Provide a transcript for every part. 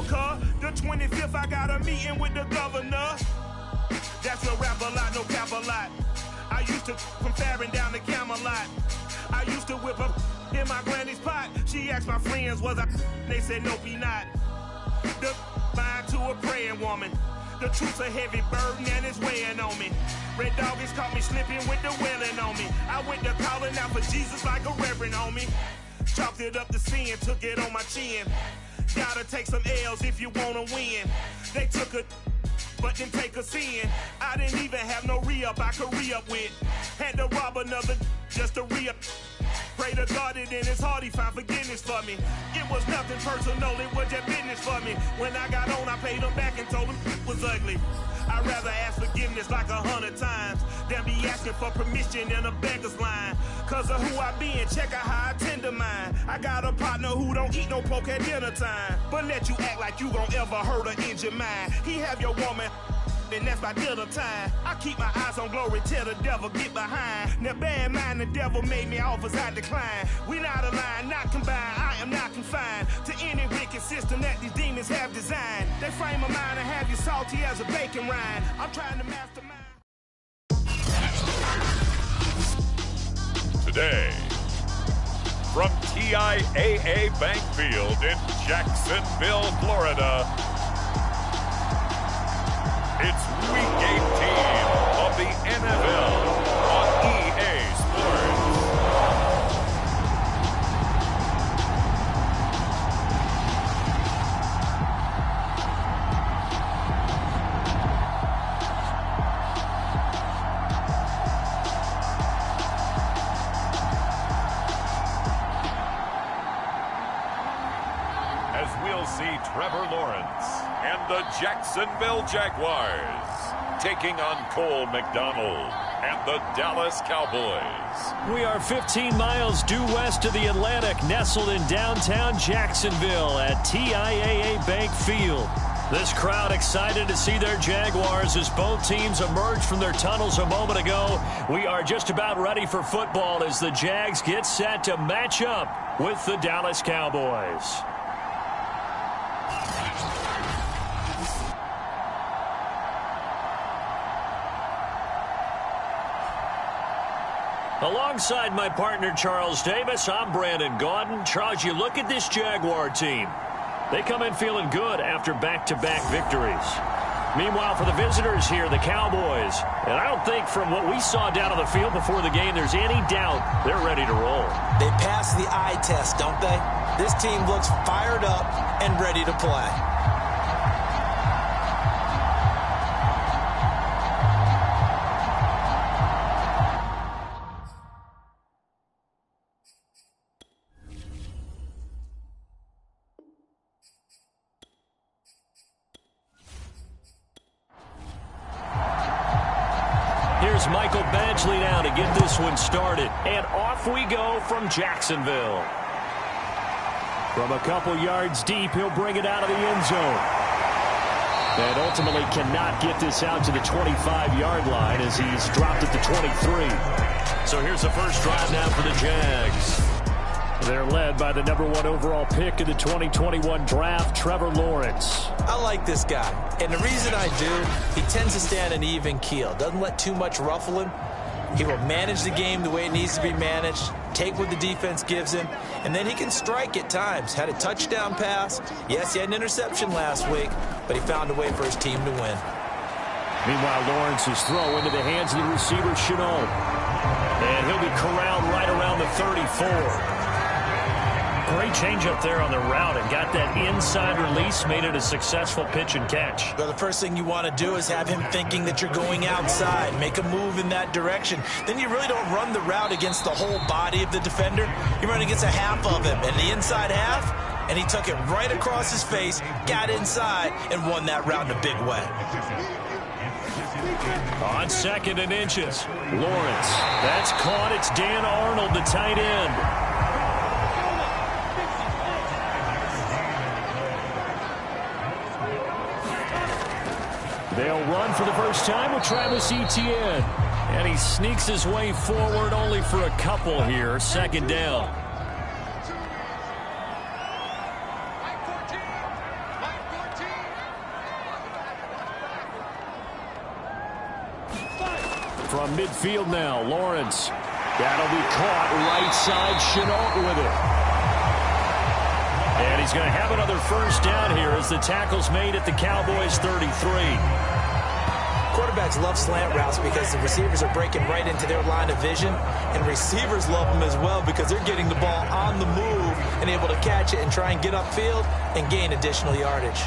Africa. The 25th, I got a meeting with the governor. That's a rap a lot, no cap a lot. I used to from Farron down to Camelot. I used to whip up in my granny's pot. She asked my friends, was I? They said, nope, he not. The mind to a praying woman. The truth's a heavy burden and it's weighing on me. Red doggies caught me slipping with the wailing on me. I went to calling out for Jesus like a reverend on me. Chalked it up to sin, took it on my chin. Gotta take some L's if you wanna win. They took a but didn't take a sin. I didn't even have no re-up I could re-up with. Had to rob another just to re-up. Pray to God that in his heart he found forgiveness for me. It was nothing personal, it was just business for me. When I got on, I paid him back and told him it was ugly. I'd rather ask forgiveness like 100 times than be asking for permission in a beggar's line. Cause of who I be and check out how I tend to mine. I got a partner who don't eat no pork at dinner time, but let you act like you gon' ever hurt or injure mine. He have your woman, and that's by dinner time. I keep my eyes on glory till the devil get behind. Now bear in mind the devil made me offers I decline. We not aligned, not combined, I am not confined to any wicked system that these demons have designed. They frame a mind and have you salty as a bacon rind. I'm trying to mastermind. Today, from TIAA Bank Field in Jacksonville, Florida, it's Week 18 of the NFL on EA Sports. As we'll see Trevor Lawrence and the Jacksonville Jaguars taking on Cole McDonald and the Dallas Cowboys. We are 15 miles due west of the Atlantic, nestled in downtown Jacksonville at TIAA Bank Field. This crowd excited to see their Jaguars as both teams emerged from their tunnels a moment ago. We are just about ready for football as the Jags get set to match up with the Dallas Cowboys. Alongside my partner, Charles Davis, I'm Brandon Gaudin. Charles, you look at this Jaguar team. They come in feeling good after back-to-back victories. Meanwhile, for the visitors here, the Cowboys, and I don't think from what we saw down on the field before the game, there's any doubt they're ready to roll. They pass the eye test, don't they? This team looks fired up and ready to play. Here's Michael Badgley now to get this one started. And off we go from Jacksonville. From a couple yards deep, he'll bring it out of the end zone. And ultimately cannot get this out to the 25-yard line as he's dropped at the 23. So here's the first drive now for the Jags. They're led by the #1 overall pick of the 2021 draft, Trevor Lawrence. I like this guy, and the reason I do, he tends to stand an even keel. Doesn't let too much ruffle him. He will manage the game the way it needs to be managed, take what the defense gives him, and then he can strike at times. Had a touchdown pass. Yes, he had an interception last week, but he found a way for his team to win. Meanwhile, Lawrence's throw into the hands of the receiver, Chenault. And he'll be corralled right around the 34. Great change up there on the route and got that inside release, made it a successful pitch and catch. Well, the first thing you want to do is have him thinking that you're going outside, make a move in that direction. Then you really don't run the route against the whole body of the defender. You run against a half of him, and the inside half, and he took it right across his face, got inside, and won that route in a big way. On 2nd and inches, Lawrence. That's caught. It's Dan Arnold, the tight end. They'll run for the first time with Travis Etienne. And he sneaks his way forward only for a couple here. 2nd down. from midfield now. Lawrence. That'll be caught right side. Chenault with it. And he's going to have another first down here as the tackle's made at the Cowboys' 33. Quarterbacks love slant routes because the receivers are breaking right into their line of vision, and receivers love them as well because they're getting the ball on the move and able to catch it and try and get upfield and gain additional yardage.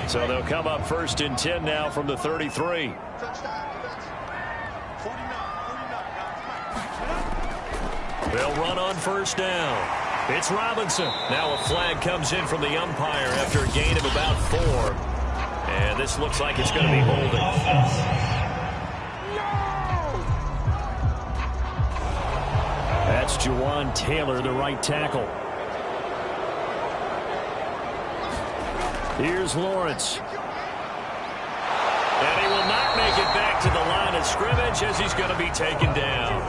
So they'll come up 1st and 10 now from the 33. They'll run on 1st down. It's Robinson. Now a flag comes in from the umpire after a gain of about 4. And this looks like it's going to be holding. That's Juwan Taylor, the right tackle. Here's Lawrence. And he will not make it back to the line of scrimmage as he's going to be taken down.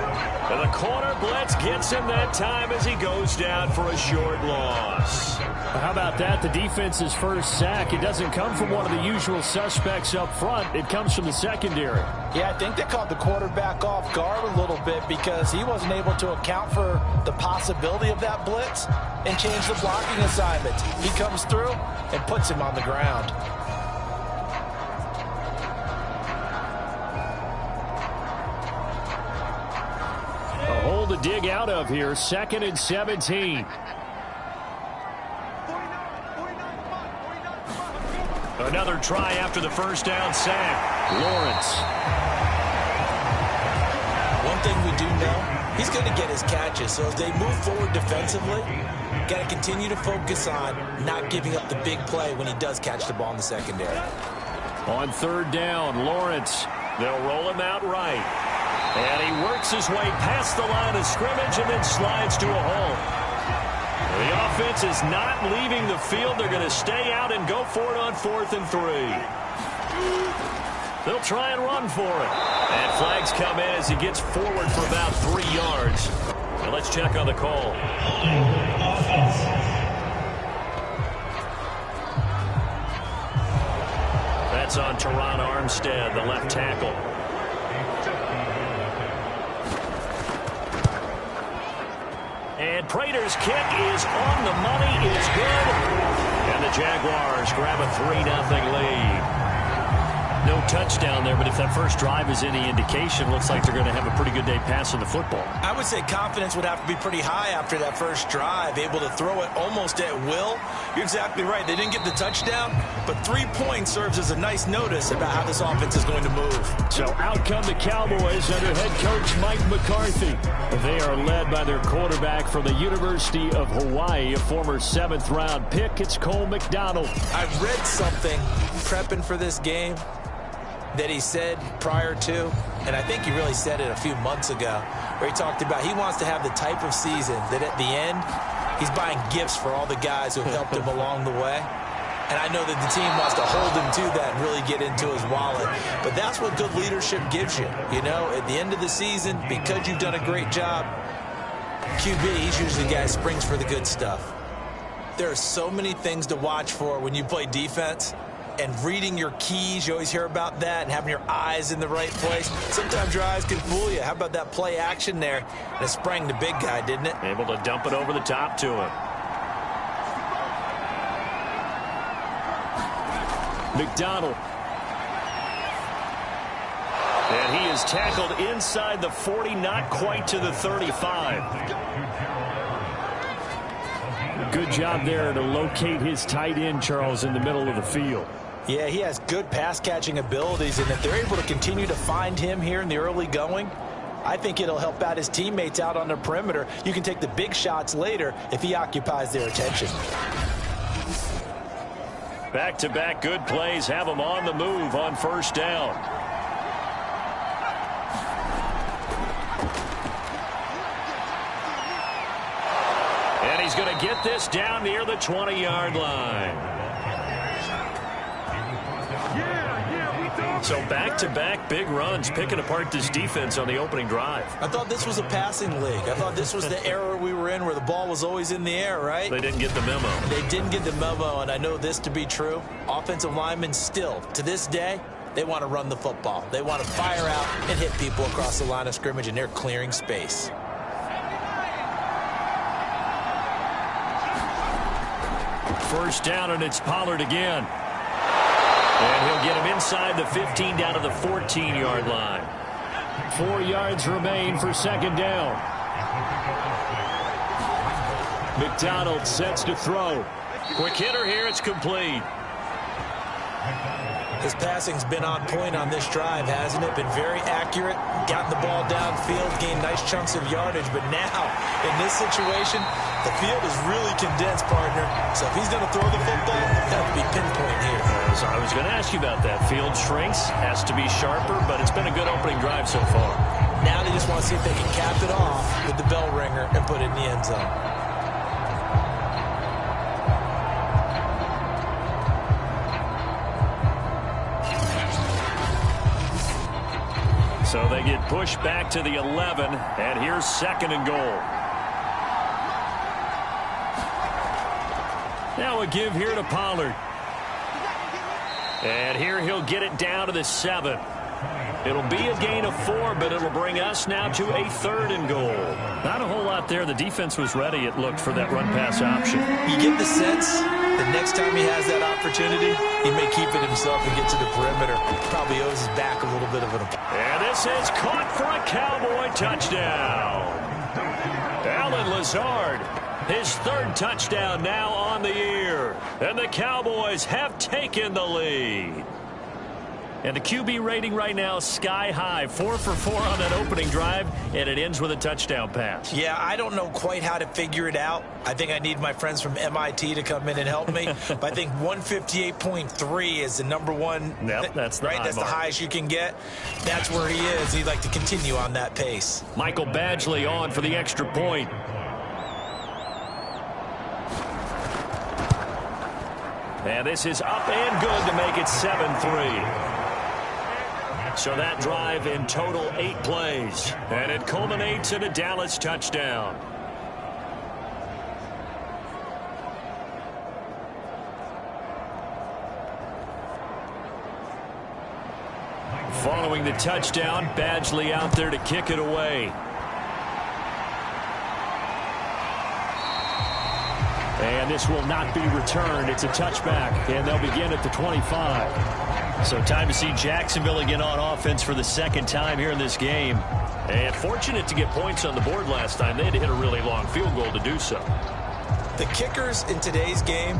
And the corner blitz gets him that time as he goes down for a short loss. How about that? The defense's first sack. It doesn't come from one of the usual suspects up front. It comes from the secondary. Yeah, I think they caught the quarterback off guard a little bit because he wasn't able to account for the possibility of that blitz and change the blocking assignment. He comes through and puts him on the ground. A hole to dig out of here. 2nd and 17. Another try after the first down sack. Lawrence. One thing we do know, he's going to get his catches. So as they move forward defensively, got to continue to focus on not giving up the big play when he does catch the ball in the secondary. On 3rd down, Lawrence. They'll roll him out right. And he works his way past the line of scrimmage and then slides to a hole. The offense is not leaving the field. They're going to stay out and go for it on 4th and 3. They'll try and run for it. And flags come in as he gets forward for about 3 yards. Now let's check on the call. That's on Teron Armstead, the left tackle. And Prater's kick is on the money. It is good. And the Jaguars grab a 3-0 lead. No touchdown there, but if that first drive is any indication, looks like they're going to have a pretty good day passing the football. I would say confidence would have to be pretty high after that first drive, able to throw it almost at will. You're exactly right. They didn't get the touchdown, but 3 points serves as a nice notice about how this offense is going to move. So out come the Cowboys under head coach Mike McCarthy. They are led by their quarterback from the University of Hawaii, a former 7th-round pick. It's Cole McDonald. I read something prepping for this game that he said prior to, and I think he really said it a few months ago, where he talked about he wants to have the type of season that at the end, he's buying gifts for all the guys who have helped him along the way. And I know that the team wants to hold him to that and really get into his wallet. But that's what good leadership gives you. You know, at the end of the season, because you've done a great job, QB, he's usually the guy who springs for the good stuff. There are so many things to watch for when you play defense. And reading your keys, you always hear about that, and having your eyes in the right place. Sometimes your eyes can fool you. How about that play action there? And it sprang the big guy, didn't it? Able to dump it over the top to him. McDonald. And he is tackled inside the 40, not quite to the 35. Good job there to locate his tight end, Charles, in the middle of the field. Yeah, he has good pass-catching abilities, and if they're able to continue to find him here in the early going, I think it'll help out his teammates out on the perimeter. You can take the big shots later if he occupies their attention. Back-to-back good plays have him on the move on 1st down. And he's going to get this down near the 20-yard line. So back-to-back big runs, picking apart this defense on the opening drive. I thought this was a passing league. I thought this was the era we were in where the ball was always in the air, right? They didn't get the memo. They didn't get the memo, and I know this to be true. Offensive linemen still, to this day, they want to run the football. They want to fire out and hit people across the line of scrimmage, and they're clearing space. First down, and it's Pollard again. And he'll get him inside the 15 down to the 14-yard line. 4 yards remain for second down. McDonald sets to throw. Quick hitter here. It's complete. His passing's been on point on this drive, hasn't it? Been very accurate, gotten the ball downfield, gained nice chunks of yardage. But now, in this situation, the field is really condensed, partner. So if he's going to throw the football, it's got to be pinpoint here. So I was going to ask you about that. Field shrinks, has to be sharper, but it's been a good opening drive so far. Now they just want to see if they can cap it off with the bell ringer and put it in the end zone. So they get pushed back to the 11, and here's second and goal. Now a give here to Pollard. And here he'll get it down to the 7. It'll be a gain of 4, but it'll bring us now to a third and goal. Not a whole lot there. The defense was ready, it looked, for that run-pass option. You get the sense the next time he has that opportunity, he may keep it himself and get to the perimeter. Probably owes his back a little bit of an... And this is caught for a Cowboy touchdown. Allen Lazard, his third touchdown now on the year. And the Cowboys have taken the lead. And the QB rating right now sky high. 4 for 4 on that opening drive, and it ends with a touchdown pass. Yeah, I don't know quite how to figure it out. I think I need my friends from MIT to come in and help me. But I think 158.3 is the number one. Yep, that's the right. high That's mark. The highest you can get. That's where he is. He'd like to continue on that pace. Michael Badgley on for the extra point. And this is up and good to make it 7-3. So that drive in total 8 plays. And it culminates in a Dallas touchdown. Following the touchdown, Badgley out there to kick it away. And this will not be returned. It's a touchback, and they'll begin at the 25. So time to see Jacksonville again on offense for the second time here in this game. And fortunate to get points on the board last time. They had to hit a really long field goal to do so. The kickers in today's game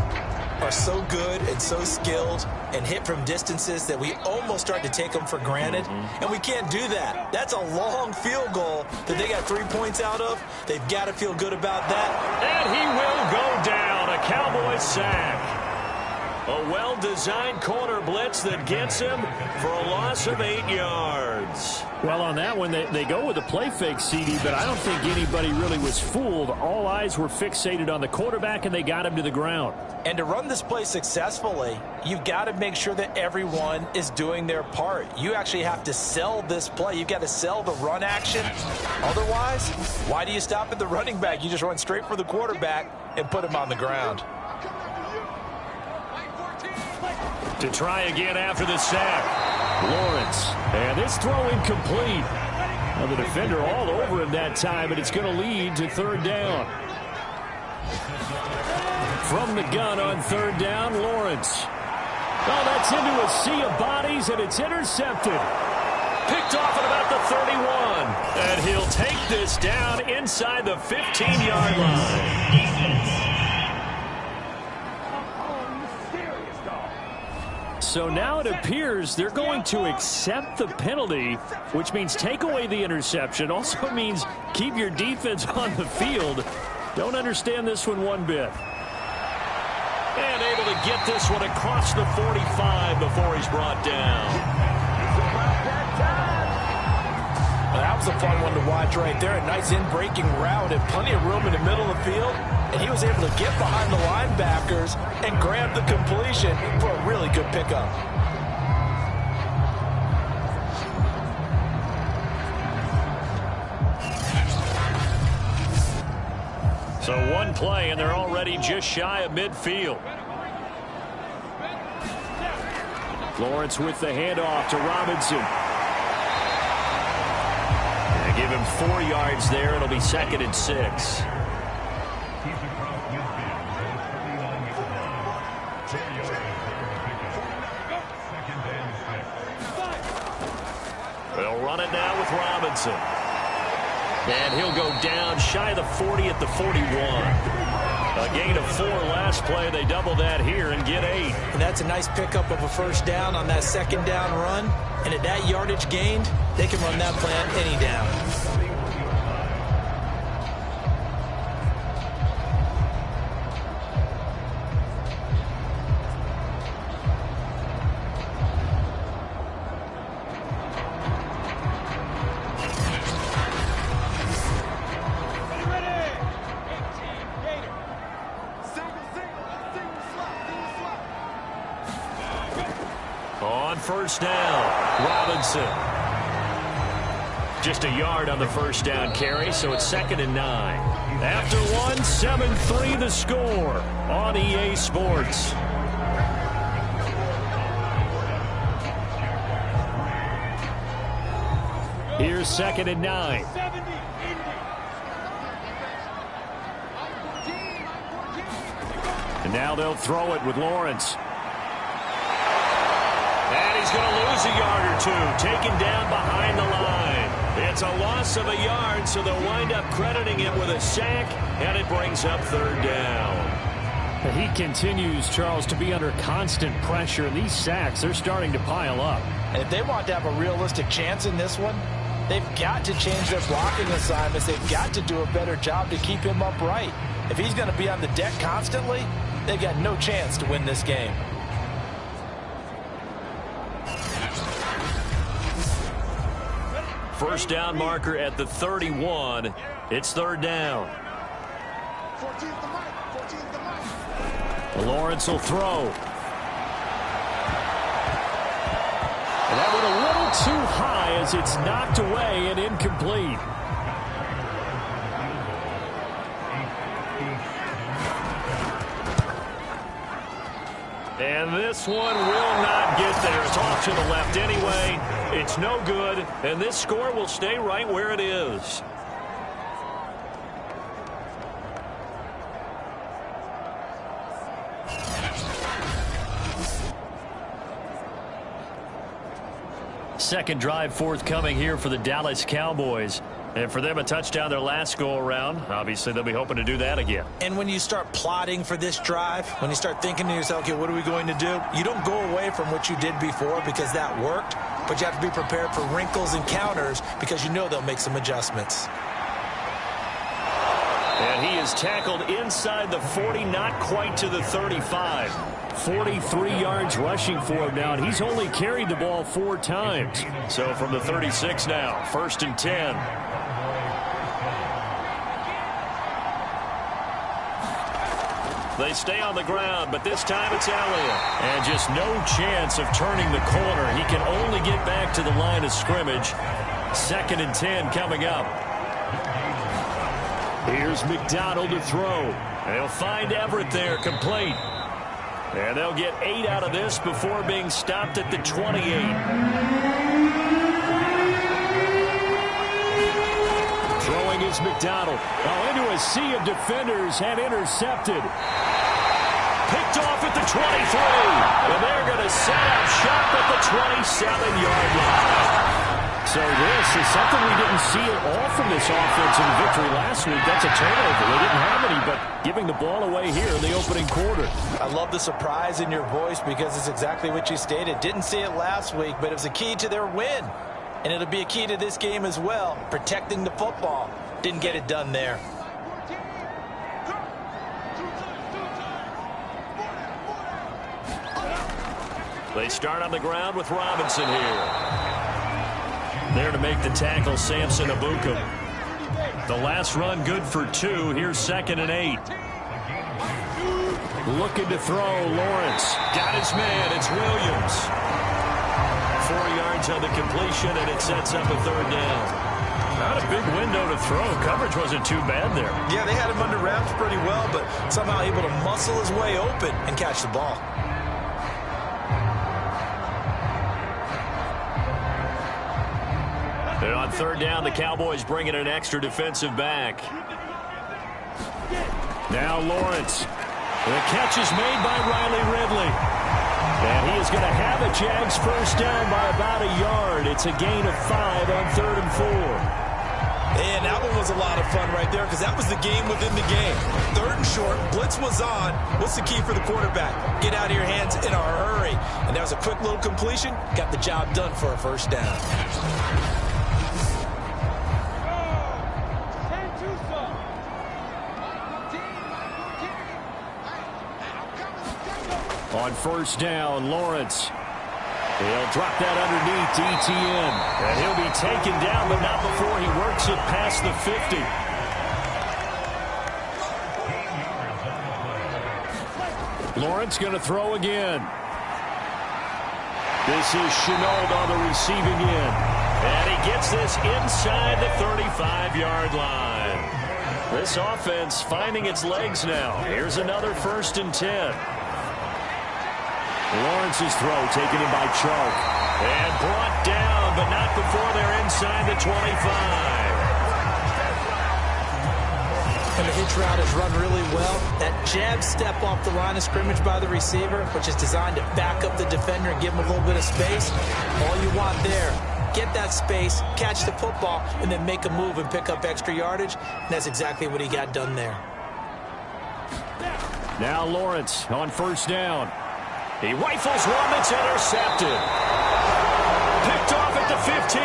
are so good and so skilled and hit from distances that we almost start to take them for granted. And we can't do that. That's a long field goal that they got 3 points out of. They've got to feel good about that. And he will go down. A Cowboys sack. A well-designed corner blitz that gets him for a loss of 8 yards. Well, on that one, they go with a play fake, CD, but I don't think anybody really was fooled. All eyes were fixated on the quarterback, and they got him to the ground. And to run this play successfully, you've got to make sure that everyone is doing their part. You actually have to sell this play. You've got to sell the run action. Otherwise, why do you stop at the running back? You just run straight for the quarterback and put him on the ground. To try again after the sack. Lawrence. And this throw incomplete. Now the defender all over him that time, and it's going to lead to third down. From the gun on third down, Lawrence. Oh, that's into a sea of bodies, and it's intercepted. Picked off at about the 31. And he'll take this down inside the 15-yard line. So now it appears they're going to accept the penalty, which means take away the interception. Also means keep your defense on the field. Don't understand this one bit. And able to get this one across the 45 before he's brought down. Well, that was a fun one to watch right there. A nice in-breaking route and plenty of room in the middle of the field. And he was able to get behind the linebackers and grab the completion for a really good pickup. one play, and they're already just shy of midfield. Lawrence with the handoff to Robinson. They give him 4 yards there. It'll be 2nd and 6. They'll run it now with Robinson. And he'll go down shy of the 40 at the 41. A gain of 4 last play. They double that here and get 8. And that's a nice pickup of a first down on that 2nd down run. And at that yardage gained, they can run that plan any down. On first down, Robinson. Just a yard on the first down carry, so it's 2nd and 9. After one, 7-3 the score on EA Sports. Here's 2nd and 9. And now they'll throw it with Lawrence. And he's going to lose a yard or 2, taken down behind the line. It's a loss of a yard, so they'll wind up crediting him with a sack, and it brings up 3rd down. He continues, Charles, to be under constant pressure. These sacks, they're starting to pile up. And if they want to have a realistic chance in this one, they've got to change their blocking assignments. They've got to do a better job to keep him upright. If he's going to be on the deck constantly, they've got no chance to win this game. First down marker at the 31. It's 3rd down. Lawrence will throw. And that went a little too high as it's knocked away and incomplete. And this one will not get there. It's off to the left anyway. It's no good, and this score will stay right where it is. Second drive forthcoming here for the Dallas Cowboys. And for them, a touchdown their last go-around. Obviously, they'll be hoping to do that again. And when you start plotting for this drive, when you start thinking to yourself, okay, what are we going to do? You don't go away from what you did before because that worked, but you have to be prepared for wrinkles and counters because you know they'll make some adjustments. And he is tackled inside the 40, not quite to the 35. 43 yards rushing for him now, and he's only carried the ball 4 times. So from the 36 now, 1st and 10. They stay on the ground, but this time it's Elliott. And just no chance of turning the corner. He can only get back to the line of scrimmage. 2nd and 10 coming up. Here's McDonald to throw. They'll find Everett there, complete. And they'll get 8 out of this before being stopped at the 28. Throwing is McDonald. Oh, into a sea of defenders and intercepted. Picked off at the 23. And they're going to set up shop at the 27-yard line. So this is something we didn't see at all from this offense in the victory last week. That's a turnover. They didn't have any, but giving the ball away here in the opening quarter. I love the surprise in your voice because it's exactly what you stated. Didn't see it last week, but it was a key to their win. And it'll be a key to this game as well, protecting the football. Didn't get it done there. They start on the ground with Robinson here. There to make the tackle, Samson Abukum. The last run good for 2. Here's 2nd and 8. Looking to throw, Lawrence. Got his man, it's Williams. 4 yards on the completion, and it sets up a 3rd down. Not a big window to throw. Coverage wasn't too bad there. Yeah, they had him under wraps pretty well, but somehow able to muscle his way open and catch the ball. And on third down, the Cowboys bring in an extra defensive back. Now Lawrence. The catch is made by Riley Ridley. And he is going to have a Jags first down by about a yard. It's a gain of 5 on 3rd and 4. And that one was a lot of fun right there because that was the game within the game. 3rd and short, blitz was on. What's the key for the quarterback? Get out of your hands in a hurry. And that was a quick little completion. Got the job done for a first down. On first down, Lawrence. He'll drop that underneath to ETN. And he'll be taken down, but not before he works it past the 50. Lawrence going to throw again. This is Chenault on the receiving end. And he gets this inside the 35-yard line. This offense finding its legs now. Here's another 1st and 10. Lawrence's throw taken in by Chark. And brought down, but not before they're inside the 25. And the hitch route is run really well. That jab step off the line of scrimmage by the receiver, which is designed to back up the defender and give him a little bit of space. All you want there, get that space, catch the football, and then make a move and pick up extra yardage. And that's exactly what he got done there. Now Lawrence on first down. He rifles one that's intercepted. Picked off at the 15.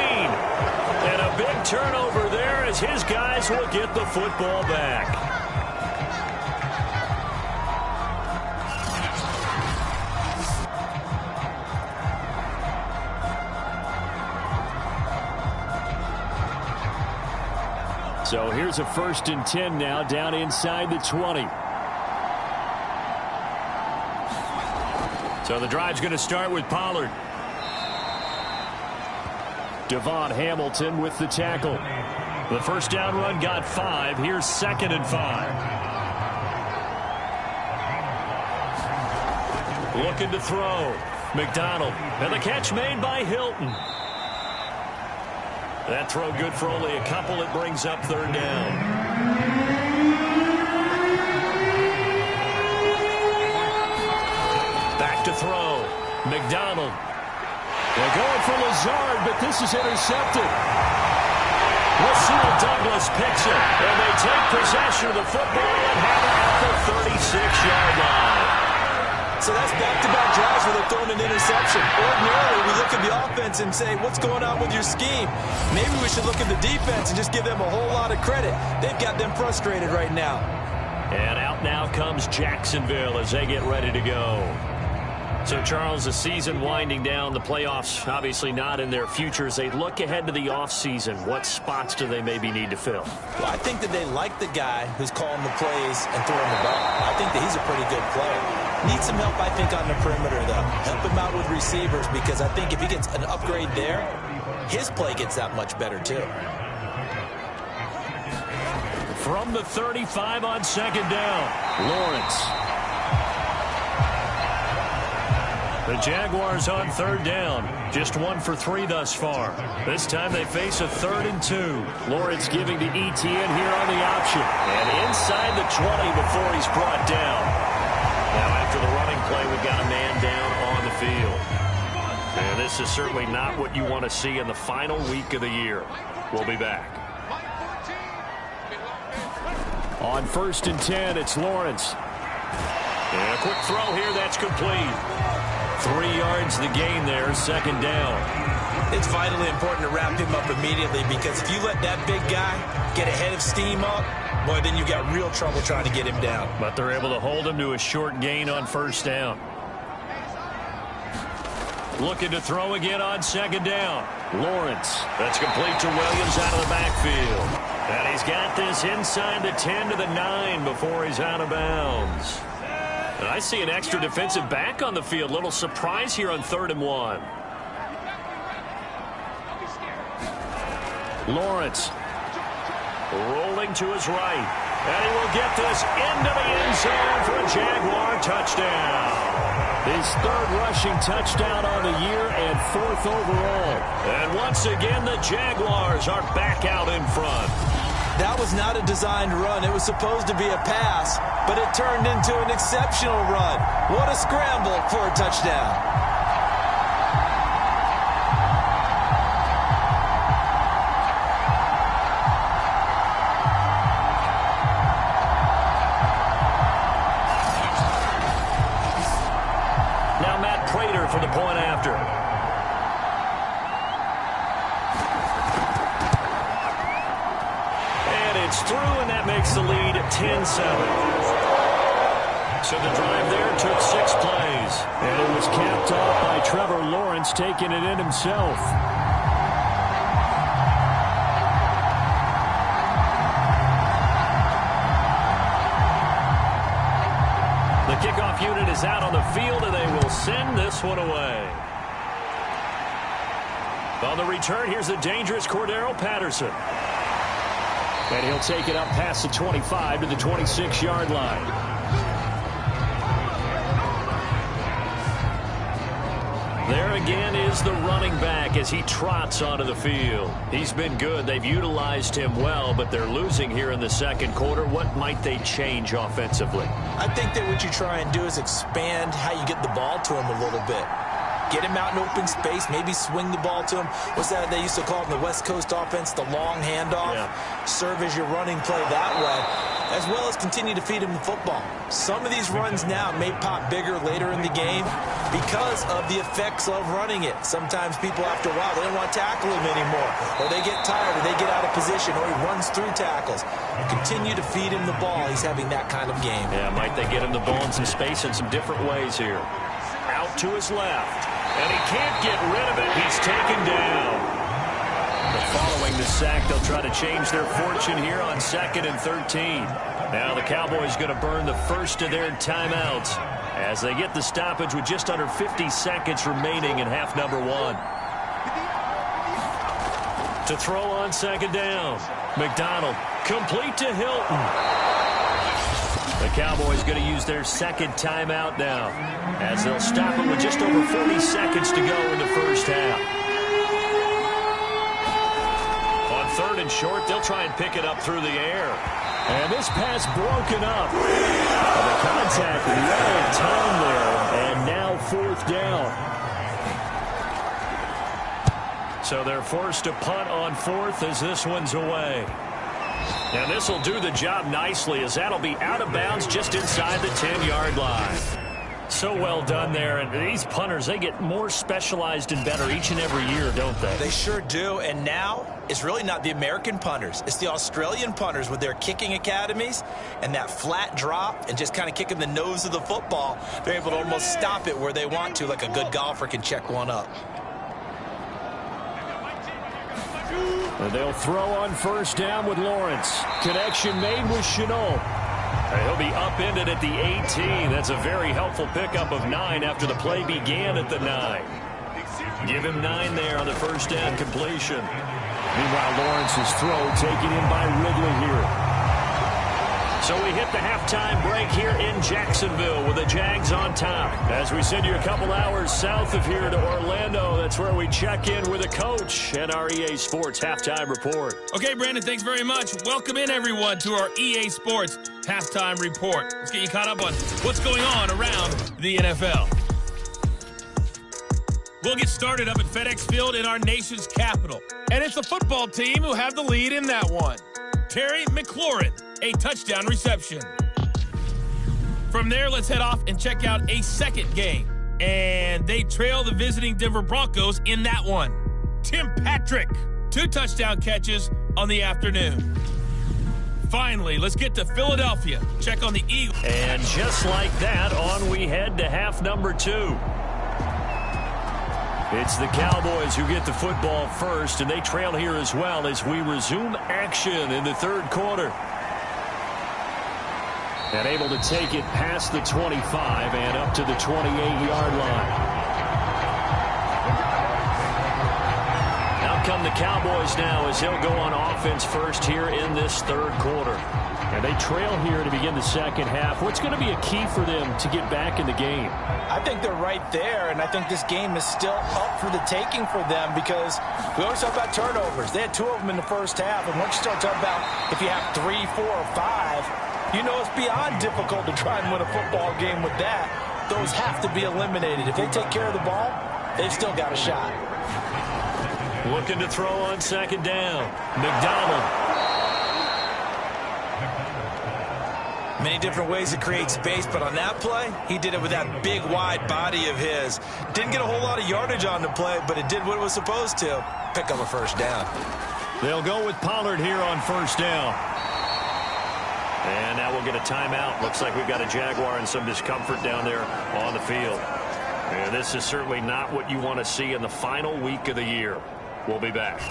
And a big turnover there as his guys will get the football back. So here's a 1st and 10 now down inside the 20. So the drive's going to start with Pollard. Devon Hamilton with the tackle. The first down run got 5. Here's 2nd and 5. Looking to throw. McDonald. And the catch made by Hilton. That throw good for only a couple. It brings up 3rd down. Back to throw. McDonald. They're going for Lazard, but this is intercepted. Rasul Douglas picks it, and they take possession of the football and have it at the 36-yard line. So that's back-to-back drives where they're throwing an interception. Ordinarily, we look at the offense and say, what's going on with your scheme? Maybe we should look at the defense and just give them a whole lot of credit. They've got them frustrated right now. And out now comes Jacksonville as they get ready to go. So, Charles, the season winding down, the playoffs obviously not in their future. As they look ahead to the offseason, what spots do they maybe need to fill? Well, I think that they like the guy who's calling the plays and throwing the ball. I think that he's a pretty good player. Needs some help, I think, on the perimeter, though. Help him out with receivers, because I think if he gets an upgrade there, his play gets that much better, too. From the 35 on 2nd down, Lawrence. The Jaguars on 3rd down. Just 1 for 3 thus far. This time they face a 3rd and 2. Lawrence giving to ETN here on the option. And inside the 20 before he's brought down. Now after the running play, we've got a man down on the field. And this is certainly not what you want to see in the final week of the year. We'll be back. On 1st and 10, it's Lawrence. And a quick throw here, that's complete. 3 yards the gain there, 2nd down. It's vitally important to wrap him up immediately, because if you let that big guy get ahead of steam up, boy, then you've got real trouble trying to get him down. But they're able to hold him to a short gain on 1st down. Looking to throw again on 2nd down. Lawrence. That's complete to Williams out of the backfield. And he's got this inside the 10 to the 9 before he's out of bounds. And I see an extra defensive back on the field. Little surprise here on 3rd and 1. Lawrence Rolling to his right. And he will get this into the end zone for a Jaguar touchdown. His third rushing touchdown on the year and fourth overall. And once again, the Jaguars are back out in front. That was not a designed run. It was supposed to be a pass, but it turned into an exceptional run. What a scramble for a touchdown. For the point after. And it's through, and that makes the lead 10-7. So the drive there took 6 plays. And it was capped off by Trevor Lawrence taking it in himself. The kickoff unit is out on the field, and they will send this one away. On the return, here's the dangerous Cordero Patterson. And he'll take it up past the 25 to the 26-yard line. There again is the running back as he trots onto the field. He's been good. They've utilized him well, but they're losing here in the second quarter. What might they change offensively? I think that what you try and do is expand how you get the ball to him a little bit. Get him out in open space, maybe swing the ball to him. What's that they used to call it in the West Coast offense, the long handoff? Yeah. Serve as your running play that way, as well as continue to feed him the football. Some of these runs now may pop bigger later in the game because of the effects of running it. Sometimes people, after a while, they don't want to tackle him anymore, or they get tired, or they get out of position, or he runs through tackles. Continue to feed him the ball. He's having that kind of game. Yeah, might they get him the ball in some space in some different ways here. Out to his left. And he can't get rid of it. He's taken down. But following the sack, they'll try to change their fortune here on 2nd and 13. Now the Cowboys going to burn the first of their timeouts as they get the stoppage with just under 50 seconds remaining in half number 1. To throw on 2nd down. McDonald complete to Hilton. The Cowboys going to use their second timeout now as they'll stop it with just over 40 seconds to go in the first half. On 3rd and short, they'll try and pick it up through the air. And this pass broken up. The contact right in time there, and now 4th down. So they're forced to punt on 4th as this one's away. And this will do the job nicely as that'll be out of bounds just inside the 10-yard line. So well done there. And these punters, they get more specialized and better each and every year, don't they? They sure do. And now it's really not the American punters. It's the Australian punters with their kicking academies and that flat drop and just kind of kicking the nose of the football. They're able to almost stop it where they want to, like a good golfer can check one up. And they'll throw on 1st down with Lawrence. Connection made with Chenault. He'll be upended at the 18. That's a very helpful pickup of 9 after the play began at the 9. Give him 9 there on the 1st down completion. Meanwhile, Lawrence's throw taken in by Ridley here. So we hit the halftime break here in Jacksonville with the Jags on top. As we send you a couple hours south of here to Orlando, that's where we check in with a coach and our EA Sports Halftime Report. Okay, Brandon, thanks very much. Welcome in, everyone, to our EA Sports Halftime Report. Let's get you caught up on what's going on around the NFL. We'll get started up at FedEx Field in our nation's capital. And it's the football team who have the lead in that one. Terry McLaurin, a touchdown reception. From there, let's head off and check out a second game. And they trail the visiting Denver Broncos in that one. Tim Patrick, 2 touchdown catches on the afternoon. Finally, let's get to Philadelphia. Check on the Eagles. And just like that, on we head to half number 2. It's the Cowboys who get the football first, and they trail here as well as we resume action in the 3rd quarter. And able to take it past the 25 and up to the 28-yard line. Now come the Cowboys now as he'll go on offense first here in this third quarter. And they trail here to begin the second half. What's going to be a key for them to get back in the game? I think they're right there, and I think this game is still up for the taking for them because we always talk about turnovers. They had 2 of them in the first half, and once you start talking about if you have 3, 4, or 5, you know it's beyond difficult to try and win a football game with that. Those have to be eliminated. If they take care of the ball, they've still got a shot. Looking to throw on second down. McDonald. Many different ways to create space, but on that play, he did it with that big, wide body of his. Didn't get a whole lot of yardage on the play, but it did what it was supposed to. Pick up a first down. They'll go with Pollard here on first down. And now we'll get a timeout. Looks like we've got a Jaguar and some discomfort down there on the field. And this is certainly not what you want to see in the final week of the year. We'll be back.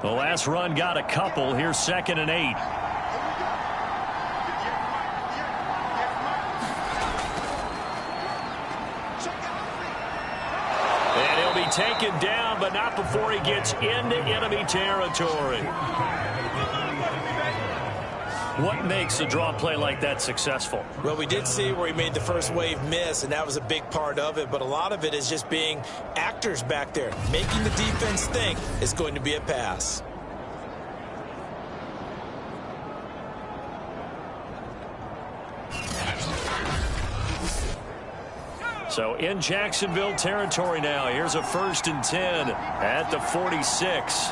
The last run got a couple. Here's 2nd and 8. And he'll be taken down, but not before he gets into enemy territory. What makes a draw play like that successful? Well, we did see where he made the first wave miss, and that was a big part of it. But a lot of it is just being actors back there, making the defense think it's going to be a pass. So in Jacksonville territory now. Here's a 1st and 10 at the 46.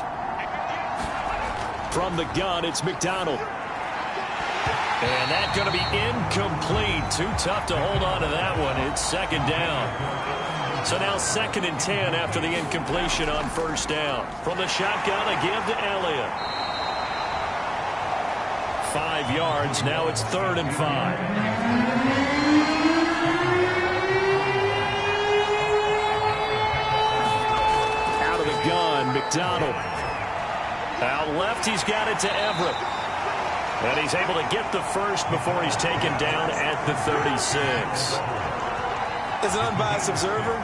From the gun, it's McDonald. And that's going to be incomplete. Too tough to hold on to that one. It's 2nd down. So now 2nd and 10 after the incompletion on first down. From the shotgun, a give to Elliott. 5 yards. Now it's 3rd and 5. Out of the gun, McDonald. Out left, he's got it to Everett. And he's able to get the first before he's taken down at the 36. As an unbiased observer,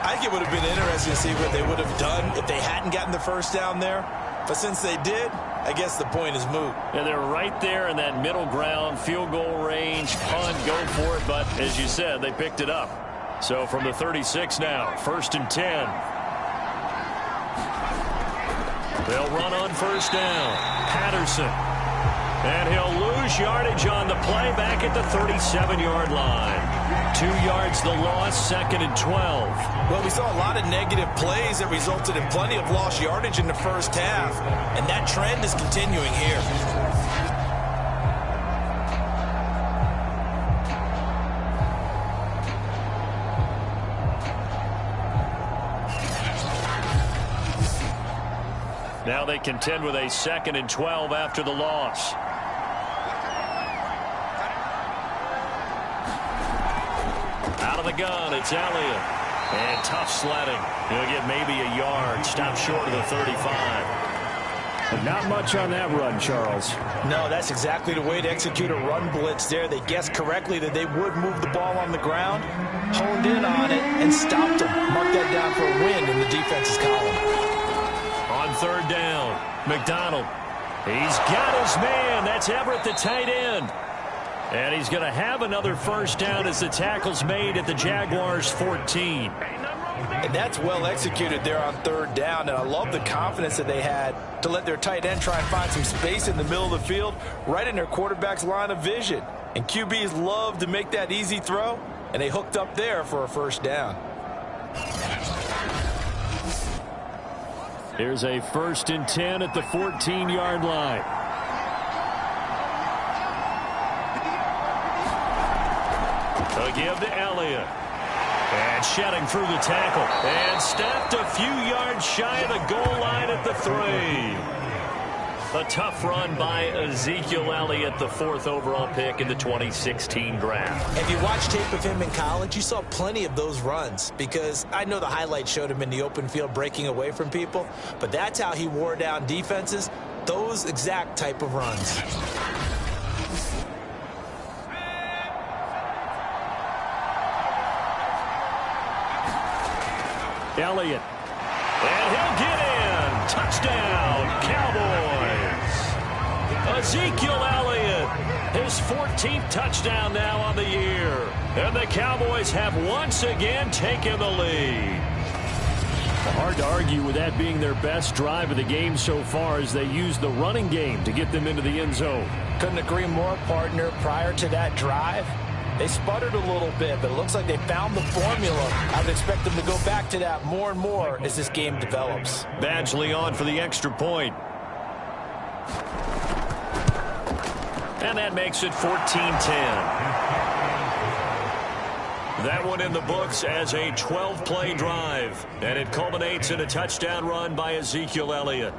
I think it would have been interesting to see what they would have done if they hadn't gotten the first down there. But since they did, I guess the point is moot. Yeah, they're right there in that middle ground, field goal range, punt, go for it. But as you said, they picked it up. So from the 36 now, 1st and 10. They'll run on first down. Patterson. And he'll lose yardage on the play back at the 37-yard line. 2 yards the loss, 2nd and 12. Well, we saw a lot of negative plays that resulted in plenty of lost yardage in the first half. And that trend is continuing here. Now they contend with a 2nd and 12 after the loss. Out of the gun, it's Elliott. And tough sledding. He'll get maybe a yard. Stop short of the 35. But not much on that run, Charles. No, that's exactly the way to execute a run blitz there. They guessed correctly that they would move the ball on the ground, honed in on it, and stopped them. Mark that down for a win in the defense's column. On 3rd down, McDonald. He's got his man. That's Everett, the tight end. And he's going to have another first down as the tackle's made at the Jaguars' 14. And that's well executed there on 3rd down. And I love the confidence that they had to let their tight end try and find some space in the middle of the field, right in their quarterback's line of vision. And QBs love to make that easy throw, and they hooked up there for a first down. Here's a 1st and 10 at the 14-yard line. A give to Elliott. And shedding through the tackle. And stopped a few yards shy of the goal line at the 3. A tough run by Ezekiel Elliott, the 4th overall pick in the 2016 draft. If you watched tape of him in college, you saw plenty of those runs, because I know the highlights showed him in the open field breaking away from people, but that's how he wore down defenses, those exact type of runs. Elliott. And he'll get in. Touchdown, Cowboys. Ezekiel Elliott, his 14th touchdown now on the year. And the Cowboys have once again taken the lead. Hard to argue with that being their best drive of the game so far as they used the running game to get them into the end zone. Couldn't agree more, partner. Prior to that drive, they sputtered a little bit, but it looks like they found the formula. I would expect them to go back to that more and more as this game develops. Badgley on for the extra point. And that makes it 14-10. That one in the books as a 12-play drive. And it culminates in a touchdown run by Ezekiel Elliott.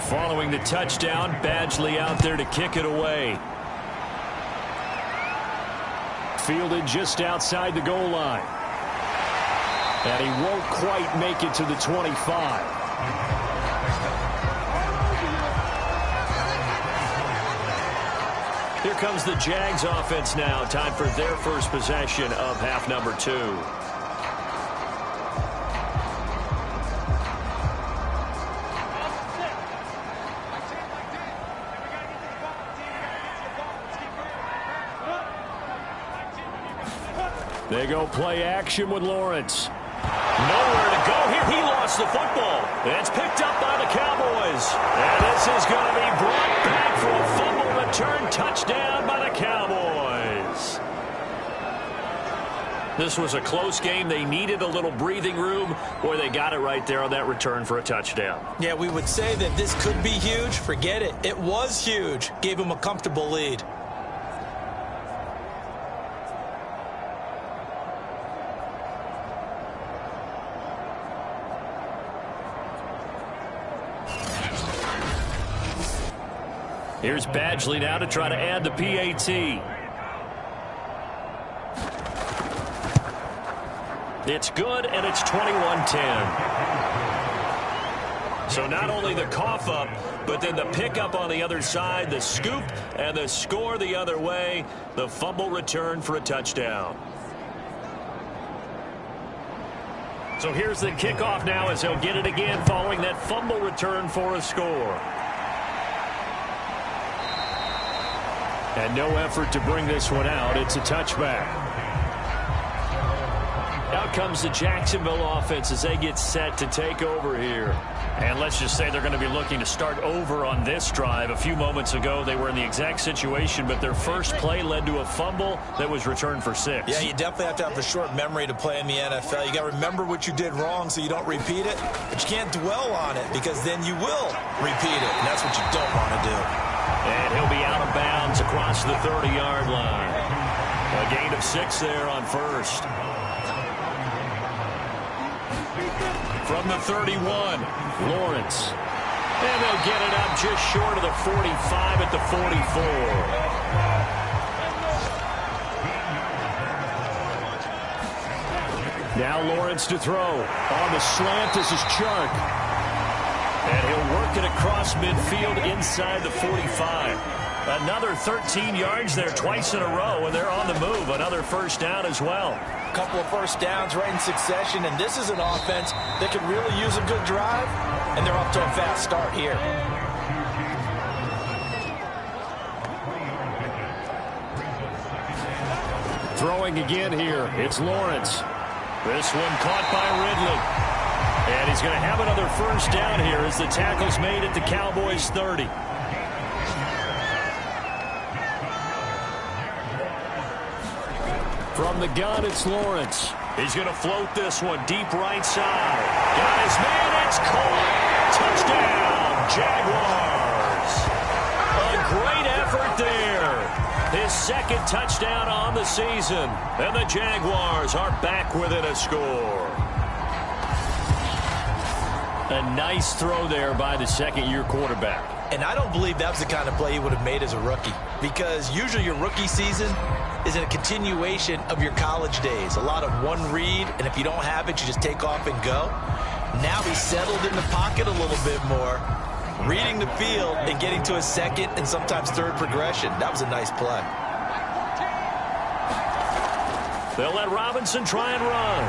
Following the touchdown, Badgley out there to kick it away. Fielded just outside the goal line. And he won't quite make it to the 25. Here comes the Jags offense now. Time for their first possession of half number 2. They go play action with Lawrence. Nowhere to go here. He lost the football. It's picked up by the Cowboys. And this is going to be brought back for a fumble return touchdown by the Cowboys. This was a close game. They needed a little breathing room. Boy, they got it right there on that return for a touchdown. Yeah, we would say that this could be huge. Forget it. It was huge. Gave him a comfortable lead. Here's Badgley now to try to add the PAT. It's good, and it's 21-10. So not only the cough up, but then the pickup on the other side, the scoop, and the score the other way. The fumble return for a touchdown. So here's the kickoff now as he'll get it again following that fumble return for a score. And no effort to bring this one out. It's a touchback. Out comes the Jacksonville offense as they get set to take over here. And let's just say they're going to be looking to start over on this drive. A few moments ago, they were in the exact situation, but their first play led to a fumble that was returned for 6. Yeah, you definitely have to have a short memory to play in the NFL. You got to remember what you did wrong so you don't repeat it, but you can't dwell on it because then you will repeat it, and that's what you don't want to do. And he'll be out of bounds across the 30-yard line. A gain of 6 there on first. From the 31, Lawrence. And they'll get it up just short of the 45 at the 44. Now Lawrence to throw. On the slant, this is Chark. And he'll work it across midfield inside the 45. Another 13 yards there twice in a row, and they're on the move. Another first down as well. A couple of first downs right in succession, and this is an offense that could really use a good drive, and they're off to a fast start here. Throwing again here, it's Lawrence. This one caught by Ridley. And he's going to have another first down here as the tackle's made at the Cowboys' 30. From the gun, it's Lawrence. He's going to float this one deep right side. Got his man, it's caught. Touchdown, Jaguars. A great effort there. His second touchdown on the season. And the Jaguars are back within a score. A nice throw there by the second-year quarterback. And I don't believe that was the kind of play he would have made as a rookie, because usually your rookie season is a continuation of your college days. A lot of one read, and if you don't have it, you just take off and go. Now he's settled in the pocket a little bit more. reading the field and getting to a second and sometimes third progression. That was a nice play. They'll let Robinson try and run.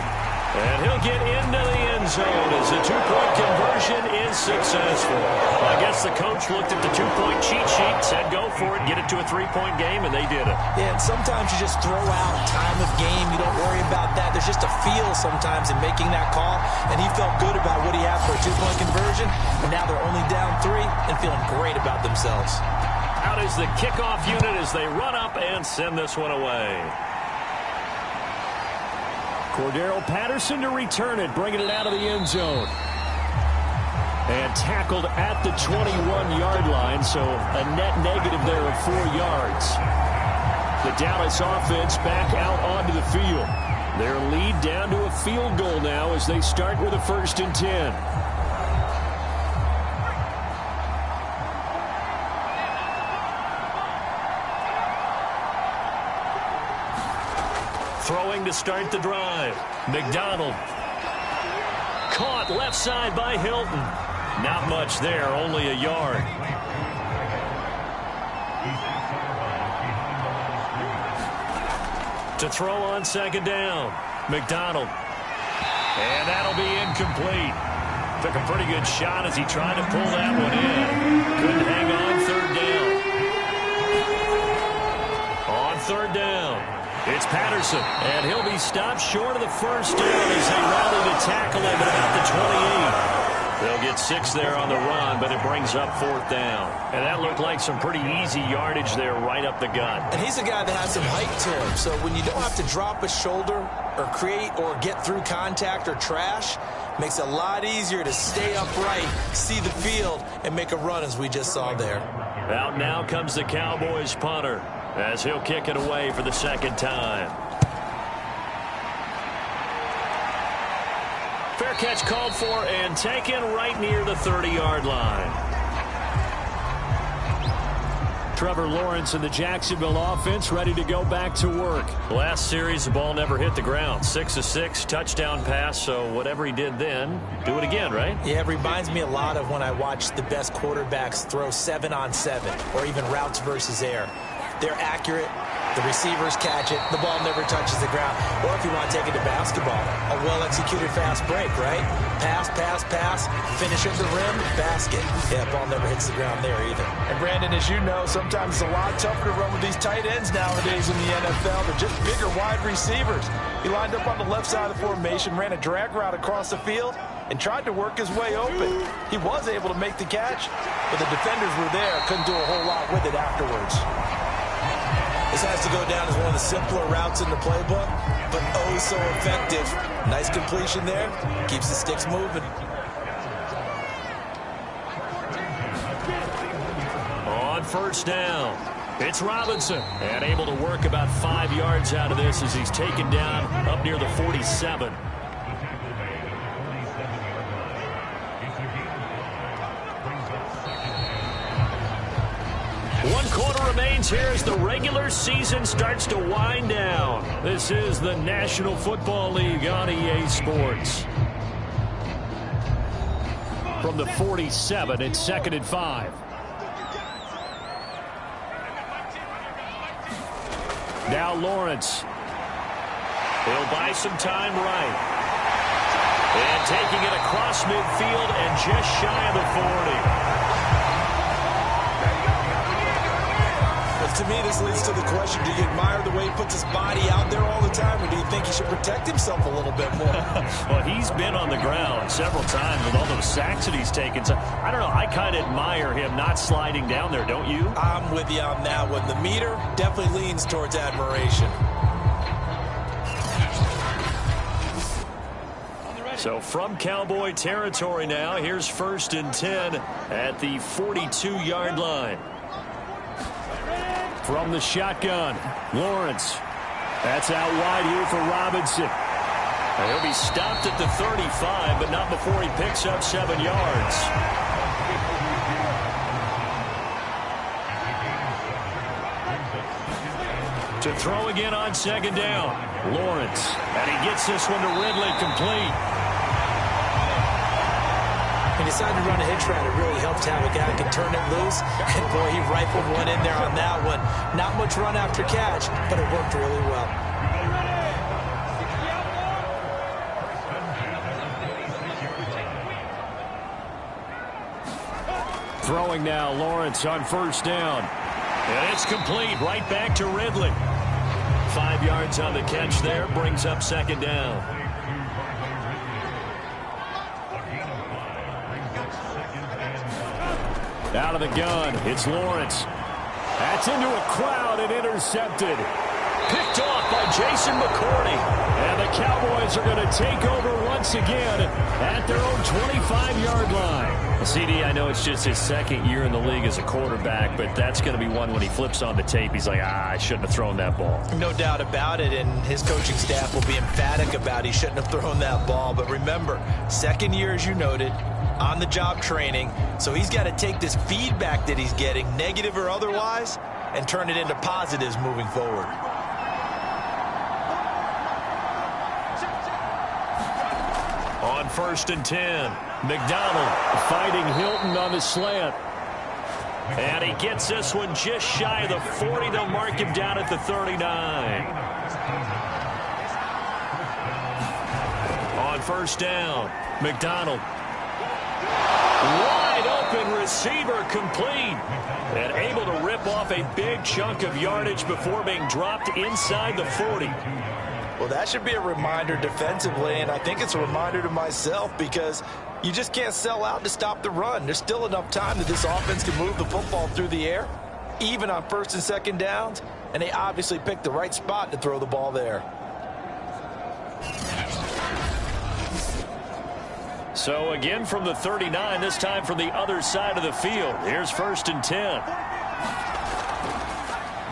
And he'll get into the end zone as the two-point conversion is successful. I guess the coach looked at the two-point cheat sheet, said go for it, get it to a three-point game, and they did it. Yeah, and sometimes you just throw out time of game. You don't worry about that. There's just a feel sometimes in making that call, and he felt good about what he had for a two-point conversion, and now they're only down 3 and feeling great about themselves. Out is the kickoff unit as they run up and send this one away. Cordero Patterson to return it, bringing it out of the end zone. And tackled at the 21-yard line, so a net negative there of 4 yards. The Dallas offense back out onto the field. Their lead down to a field goal now as they start with a 1st and 10. Throwing to start the drive. McDonald. Caught left side by Hilton. Not much there, only a yard. To throw on 2nd down. McDonald. And that'll be incomplete. Took a pretty good shot as he tried to pull that one in. Couldn't hang on 3rd down. On 3rd down. It's Patterson, and he'll be stopped short of the 1st down as they rally to tackle him at about the 28. They'll get 6 there on the run, but it brings up 4th down. And that looked like some pretty easy yardage there right up the gut. And he's a guy that has some height to him, so when you don't have to drop a shoulder or create or get through contact or trash, makes it a lot easier to stay upright, see the field, and make a run as we just saw there. Out now comes the Cowboys punter, as he'll kick it away for the 2nd time. Fair catch called for and taken right near the 30-yard line. Trevor Lawrence and the Jacksonville offense ready to go back to work. Last series, the ball never hit the ground. 6 of 6, touchdown pass, so whatever he did then, do it again, right? Yeah, it reminds me a lot of when I watched the best quarterbacks throw 7-on-7 or even routes versus air. They're accurate. The receivers catch it. The ball never touches the ground. Or if you want to take it to basketball, a well-executed fast break, right? Pass, pass, pass, finish at the rim, basket. Yeah, ball never hits the ground there either. And Brandon, as you know, sometimes it's a lot tougher to run with these tight ends nowadays in the NFL. They're just bigger wide receivers. He lined up on the left side of the formation, ran a drag route across the field, and tried to work his way open. He was able to make the catch, but the defenders were there, couldn't do a whole lot with it afterwards. This has to go down as one of the simpler routes in the playbook, but oh so effective. Nice completion there. Keeps the sticks moving. On 1st down, it's Robinson. And able to work about 5 yards out of this as he's taken down up near the 47. One quarter remains here as the regular season starts to wind down. This is the National Football League on EA Sports. From the 47, it's 2nd and 5. Now Lawrence. He'll buy some time right. And taking it across midfield and just shy of the 40. To me, this leads to the question, do you admire the way he puts his body out there all the time, or do you think he should protect himself a little bit more? Well, he's been on the ground several times with all those sacks that he's taken. So, I don't know, I kind of admire him not sliding down there, don't you? I'm with you on that one. The meter definitely leans towards admiration. So from Cowboy territory now, here's 1st and 10 at the 42-yard line. From the shotgun, Lawrence. That's out wide here for Robinson. And he'll be stopped at the 35, but not before he picks up 7 yards. To throw again on 2nd down, Lawrence. And he gets this one to Ridley complete. When you decided to run a hitch route, it really helped have a guy who can turn it loose. And, boy, he rifled one in there on that one. Not much run after catch, but it worked really well. Throwing now, Lawrence on first down. And it's complete, right back to Ridley. 5 yards on the catch there, brings up second down. Out of the gun, it's Lawrence. That's into a crowd and intercepted. Picked off by Jason McCourty. And the Cowboys are going to take over once again at their own 25-yard line. CD, I know it's just his second year in the league as a quarterback, but that's going to be one when he flips on the tape. He's like, I shouldn't have thrown that ball. No doubt about it, and his coaching staff will be emphatic about he shouldn't have thrown that ball. But remember, second year, as you noted, on-the-job training, so he's got to take this feedback that he's getting, negative or otherwise, and turn it into positives moving forward. On first and 10, McDonald fighting Hilton on the slant. And he gets this one just shy of the 40. They'll mark him down at the 39. On first down, McDonald. Wide open receiver complete. And able to rip off a big chunk of yardage before being dropped inside the 40. Well, that should be a reminder defensively, and I think it's a reminder to myself because you just can't sell out to stop the run. There's still enough time that this offense can move the football through the air, even on first and second downs, and they obviously picked the right spot to throw the ball there. So again from the 39, this time from the other side of the field. Here's first and 10.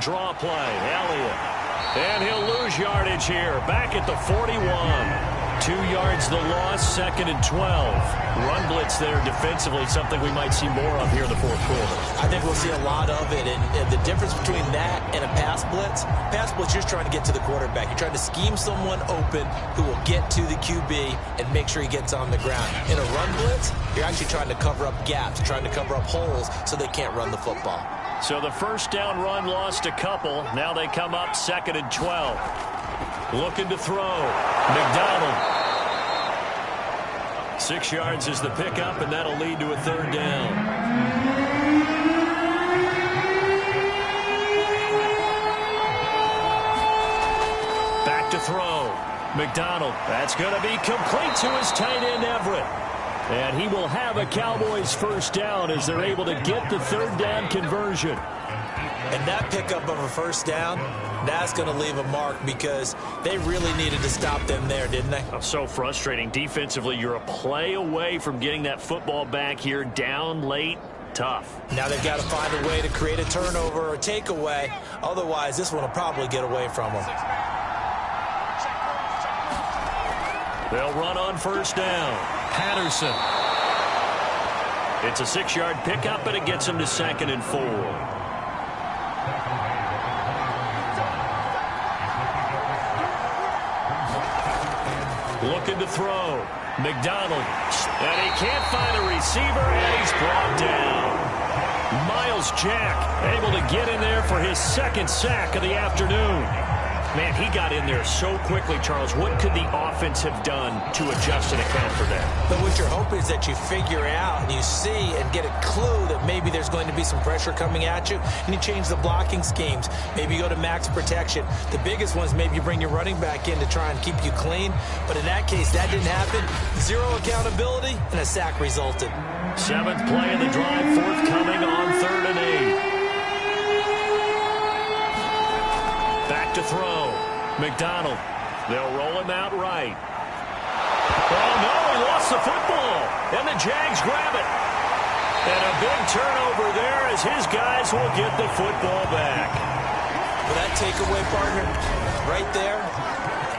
Draw play, Elliott. And he'll lose yardage here, back at the 41. 2 yards the loss, second and 12. Run blitz there defensively, something we might see more of here in the fourth quarter. I think we'll see a lot of it, and the difference between that and a pass blitz, you're just trying to get to the quarterback. You're trying to scheme someone open who will get to the QB and make sure he gets on the ground. In a run blitz, you're actually trying to cover up gaps, trying to cover up holes so they can't run the football. So the first down run lost a couple. Now they come up second and 12. Looking to throw. McDonald. 6 yards is the pickup, and that'll lead to a third down. Back to throw. McDonald. That's going to be complete to his tight end, Everett. And he will have a Cowboys first down as they're able to get the third down conversion. And that pickup of a first down, that's going to leave a mark because they really needed to stop them there, didn't they? So frustrating. Defensively, you're a play away from getting that football back here down late. Tough. Now they've got to find a way to create a turnover or takeaway. Otherwise, this one will probably get away from them. They'll run on first down. Patterson. It's a 6-yard pickup, and it gets him to second and 4. Looking to throw. McDonald. And he can't find a receiver, and he's brought down. Miles Jack able to get in there for his second sack of the afternoon. Man, he got in there so quickly, Charles. What could the offense have done to adjust and account for that? But what you're hoping is that you figure out and you see and get a clue that maybe there's going to be some pressure coming at you, and you change the blocking schemes. Maybe you go to max protection. The biggest one is maybe you bring your running back in to try and keep you clean. But in that case, that didn't happen. Zero accountability, and a sack resulted. 7th play of the drive, forthcoming on 3rd and 8. Back to throw. McDonald. They'll roll him out right. Oh, no, he lost the football. And the Jags grab it. And a big turnover there as his guys will get the football back. Well, that takeaway, partner, right there,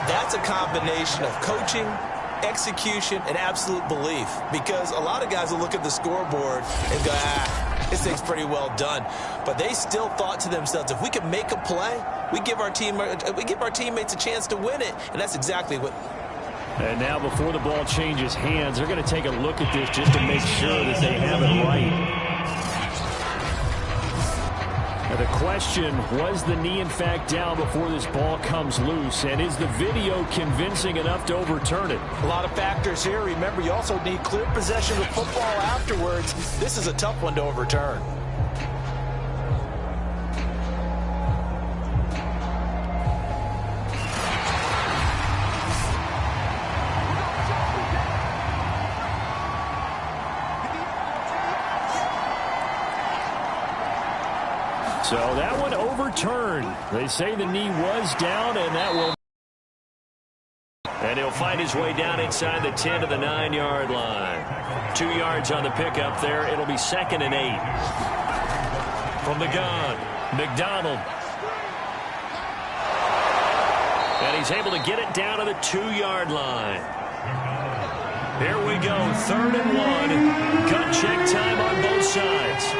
that's a combination of coaching, execution, and absolute belief. Because a lot of guys will look at the scoreboard and go, this thing's pretty well done. But they still thought to themselves, if we can make a play, we give our teammates a chance to win it. And that's exactly what And now before the ball changes hands, they're going to take a look at this just to make sure that they have it right. Now the question, was the knee in fact down before this ball comes loose? And is the video convincing enough to overturn it? A lot of factors here. Remember, you also need clear possession of football afterwards. This is a tough one to overturn. So that one overturned. They say the knee was down, and that will... And he'll find his way down inside the 10 to the 9-yard line. 2 yards on the pickup there. It'll be 2nd and 8. From the gun, McDonald. And he's able to get it down to the 2-yard line. Here we go, 3rd and 1. Gut check time on both sides.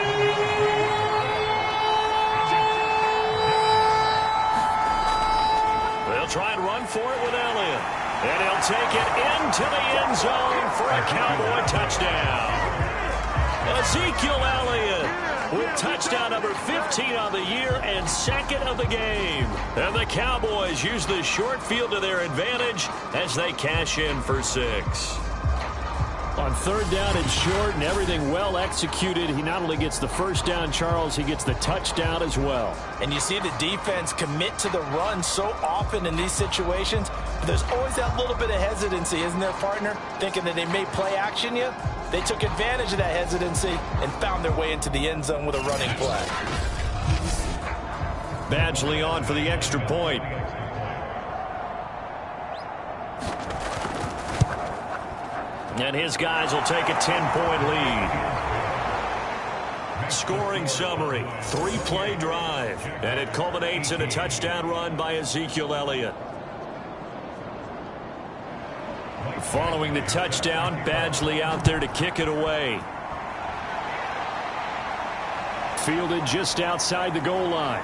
Try and run for it with Elliott. And he'll take it into the end zone for a Cowboy touchdown. Ezekiel Elliott with touchdown number 15 on the year and 2nd of the game. And the Cowboys use the short field to their advantage as they cash in for 6. On 3rd down and short and everything well executed, he not only gets the first down, Charles, he gets the touchdown as well. And you see the defense commit to the run so often in these situations, but there's always that little bit of hesitancy, isn't there, partner? Thinking that they may play action you. They took advantage of that hesitancy and found their way into the end zone with a running play. Badgley on for the extra point. And his guys will take a 10-point lead. Scoring summary, 3-play drive. And it culminates in a touchdown run by Ezekiel Elliott. Following the touchdown, Badgley out there to kick it away. Fielded just outside the goal line.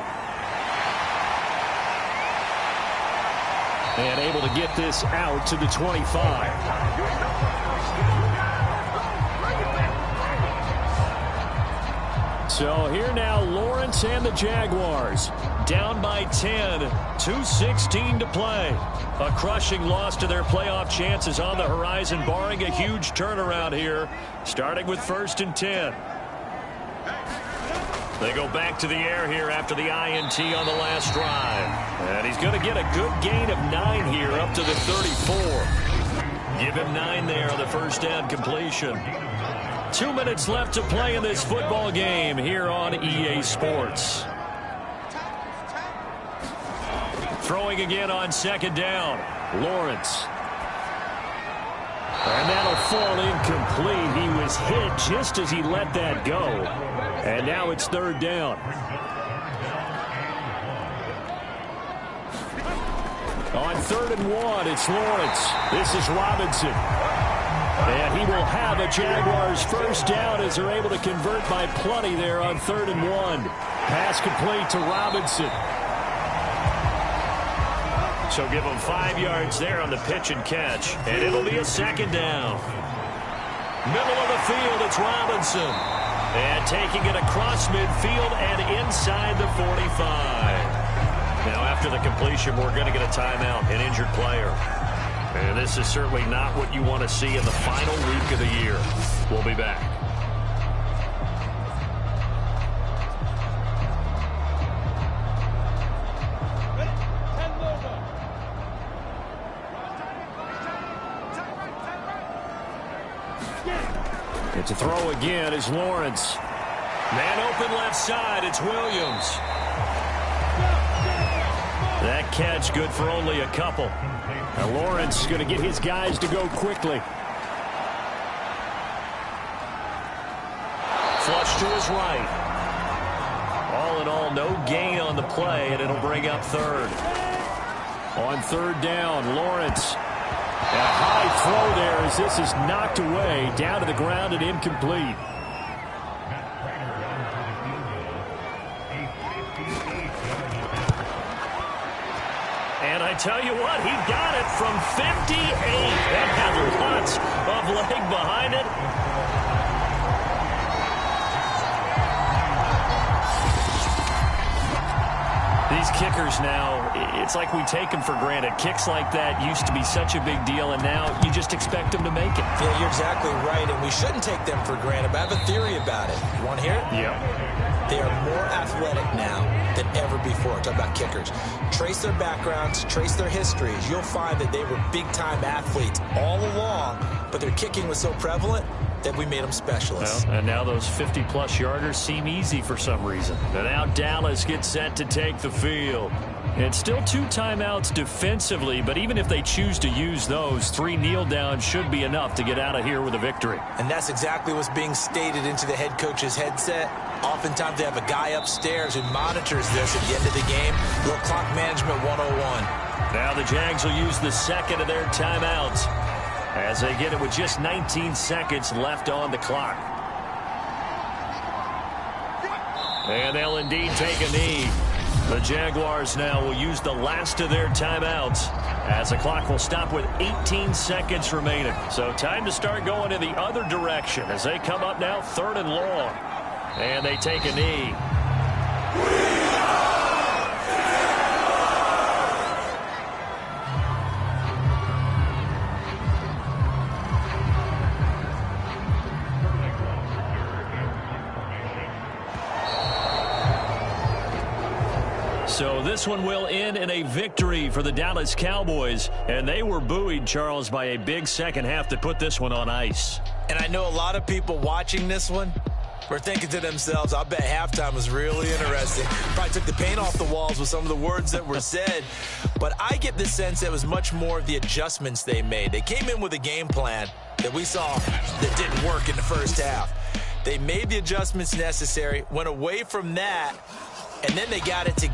And able to get this out to the 25. So here now, Lawrence and the Jaguars down by 10, 2:16 to play. A crushing loss to their playoff chances on the horizon, barring a huge turnaround here, starting with 1st and 10. They go back to the air here after the INT on the last drive. And he's going to get a good gain of 9 here up to the 34. Give him 9 there on the first down completion. 2 minutes left to play in this football game here on EA Sports. Throwing again on 2nd down. Lawrence. And that'll fall incomplete. He was hit just as he let that go. And now it's 3rd down. On 3rd and 1, it's Lawrence. This is Robinson. And he will have a Jaguars first down as they're able to convert by plenty there on 3rd and 1. Pass complete to Robinson. So give him 5 yards there on the pitch and catch. And it'll be a 2nd down. Middle of the field, it's Robinson. And taking it across midfield and inside the 45. Now after the completion, we're going to get a timeout, an injured player. And this is certainly not what you want to see in the final week of the year. We'll be back. To throw again is Lawrence. Man open left side, it's Williams. That catch good for only a couple. Now Lawrence going to get his guys to go quickly. Flush to his right. All in all, no gain on the play, and it'll bring up 3rd. On 3rd down, Lawrence. A high throw there as this is knocked away, down to the ground and incomplete. And I tell you what, he got it from 58. That had lots of leg behind it. These kickers now, it's like we take them for granted. Kicks like that used to be such a big deal, and now you just expect them to make it. Yeah, you're exactly right, and we shouldn't take them for granted, but I have a theory about it. You want to hear it? Yeah. They are more athletic now than ever before. Talk about kickers. Trace their backgrounds, trace their histories. You'll find that they were big-time athletes all along, but their kicking was so prevalent that we made them specialists. Well, and now those 50-plus yarders seem easy for some reason. And now Dallas gets set to take the field. And still 2 timeouts defensively, but even if they choose to use those, 3 kneel downs should be enough to get out of here with a victory. And that's exactly what's being stated into the head coach's headset. Oftentimes they have a guy upstairs who monitors this at the end of the game. Little clock management 101. Now the Jags will use the second of their timeouts as they get it with just 19 seconds left on the clock. And they'll indeed take a knee. The Jaguars now will use the last of their timeouts as the clock will stop with 18 seconds remaining. So time to start going in the other direction as they come up now 3rd and long. And they take a knee. So this one will end in a victory for the Dallas Cowboys. And they were buoyed, Charles, by a big second half that put this one on ice. And I know a lot of people watching this one were thinking to themselves, I bet halftime was really interesting. Probably took the paint off the walls with some of the words that were said. But I get the sense it was much more of the adjustments they made. They came in with a game plan that we saw that didn't work in the first half. They made the adjustments necessary, went away from that, and then they got it to